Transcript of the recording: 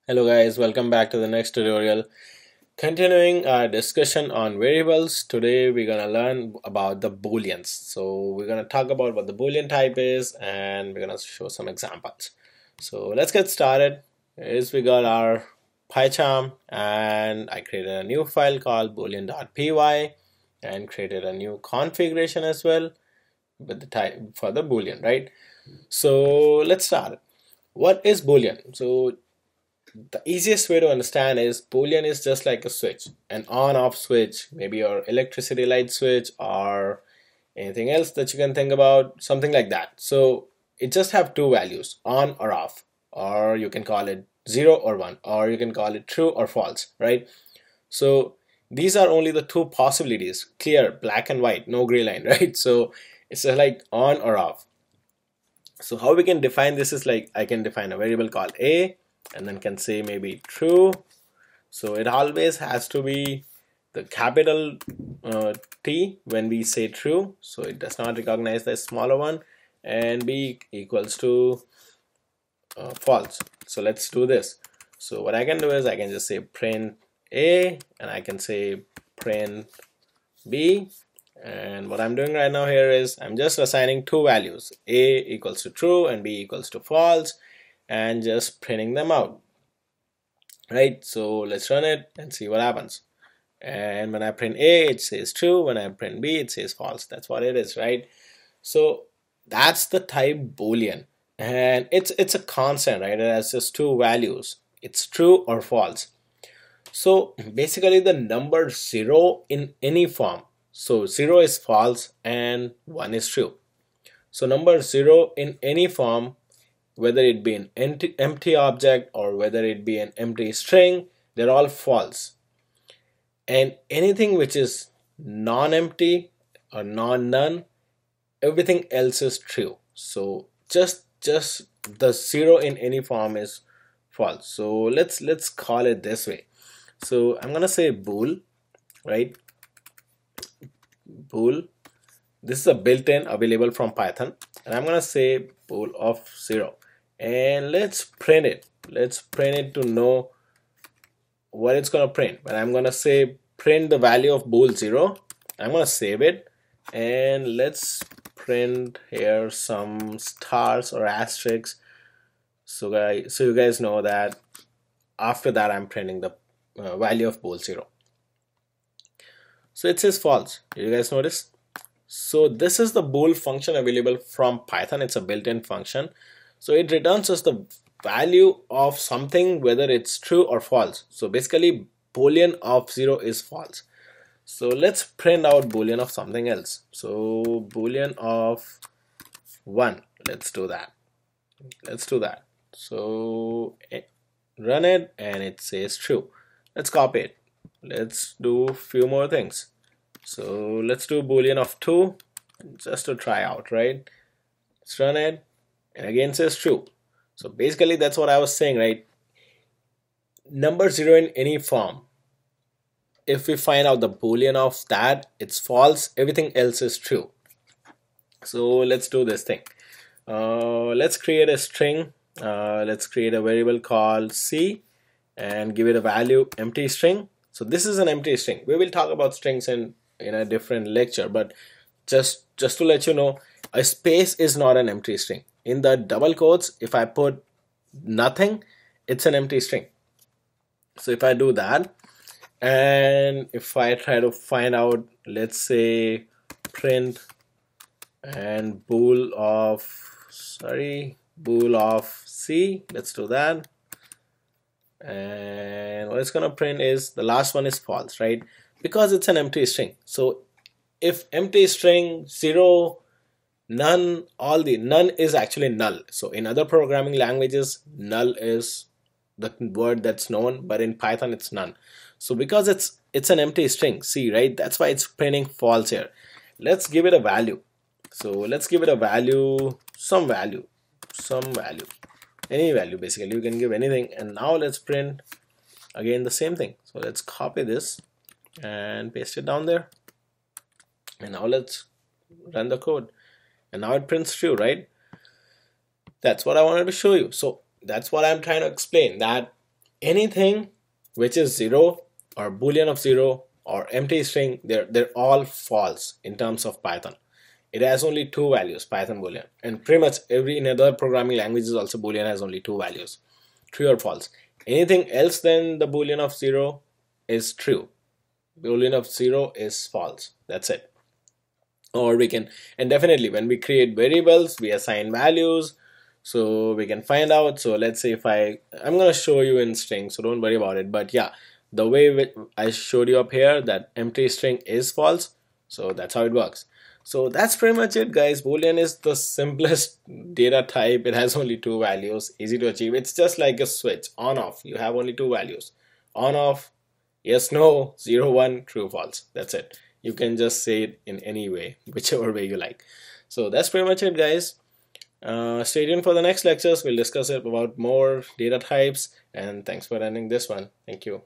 Hello guys, welcome back to the next tutorial. Continuing our discussion on variables, today we're gonna learn about the booleans. So we're gonna talk about what the boolean type is and we're gonna show some examples. So let's get started. Here's we got our PyCharm and I created a new file called boolean.py and created a new configuration as well with the type for the boolean, right? So let's start. What is boolean? So the easiest way to understand is Boolean is just like a switch, an on-off switch, maybe your electricity light switch or anything else that you can think about, something like that. So it just have two values, on or off, or you can call it 0 or 1, or you can call it true or false, right? So these are only the two possibilities, clear, black and white, no gray line, right? So it's just like on or off. So how we can define this is like I can define a variable called a and then can say maybe true. So it always has to be the capital T when we say true, so it does not recognize the smaller one, and b equals to false. So let's do this. So what I can do is I can just say print a and I can say print b, and what I'm doing right now here is I'm just assigning two values, a equals to true and b equals to false, and just printing them out, right? So let's run it and see what happens. And when I print a, it says true. When I print b, it says false. That's what it is, right? So that's the type boolean, and it's a constant, right? It has just two values, it's true or false. So basically the number 0 in any form, so 0 is false and 1 is true. So number 0 in any form, whether it be an empty object or whether it be an empty string, they're all false. And anything which is non-empty or non-none, everything else is true. So just the 0 in any form is false. So let's call it this way. So I'm gonna say bool, right? Bool. This is a built-in available from Python, and I'm gonna say bool of 0. And let's print it. Let's print it to know what it's gonna print. But I'm gonna say print the value of bool 0. I'm gonna save it, and let's print here some stars or asterisks. So you guys know that after that I'm printing the value of bool 0. So it says false. Did you guys notice? So this is the bool function available from Python. It's a built-in function. So it returns us the value of something, whether it's true or false. So basically boolean of 0 is false. So let's print out boolean of something else. So boolean of 1. Let's do that. So run it and it says true. Let's copy it. Let's do a few more things. So let's do boolean of 2 just to try out, right? Let's run it and again says true. So basically that's what I was saying, right? Number 0 in any form, if we find out the boolean of that, it's false, everything else is true. So let's do this thing. Let's create a string. Let's create a variable called c and give it a value empty string. So this is an empty string. We will talk about strings in a different lecture, but just to let you know, a space is not an empty string. In the double quotes, if I put nothing, it's an empty string. So if I do that, and if I try to find out, let's say print and bool of c, let's do that. And what it's gonna print is the last one is false, right? Because it's an empty string. So if empty string 0, none, none is actually null. So in other programming languages, null is the word that's known, but in Python it's none. So because it's an empty string, see, right? That's why it's printing false here. Let's give it a value. So let's give it a value, some value, any value. Basically you can give anything, and now let's print again the same thing. So let's copy this and paste it down there, and now let's run the code, and now it prints true, right? That's what I wanted to show you. So that's what I'm trying to explain, that anything which is 0 or boolean of 0 or empty string, they're all false in terms of Python. It has only two values, Python boolean, and pretty much every in other programming languages also boolean has only two values, true or false. Anything else than the boolean of 0 is true. Boolean of 0 is false. That's it. Or we can, and definitely when we create variables, we assign values, so we can find out. So let's say if I'm gonna show you in string, so don't worry about it. But yeah, the way I showed you up here, that empty string is false, so that's how it works. So that's pretty much it, guys. Boolean is the simplest data type. It has only two values, easy to achieve. It's just like a switch, on off. You have only two values, on off, yes no, 0 1, true false. That's it. You can just say it in any way, whichever way you like. So that's pretty much it, guys. Stay tuned for the next lectures. We'll discuss it about more data types, and thanks for attending this one. Thank you.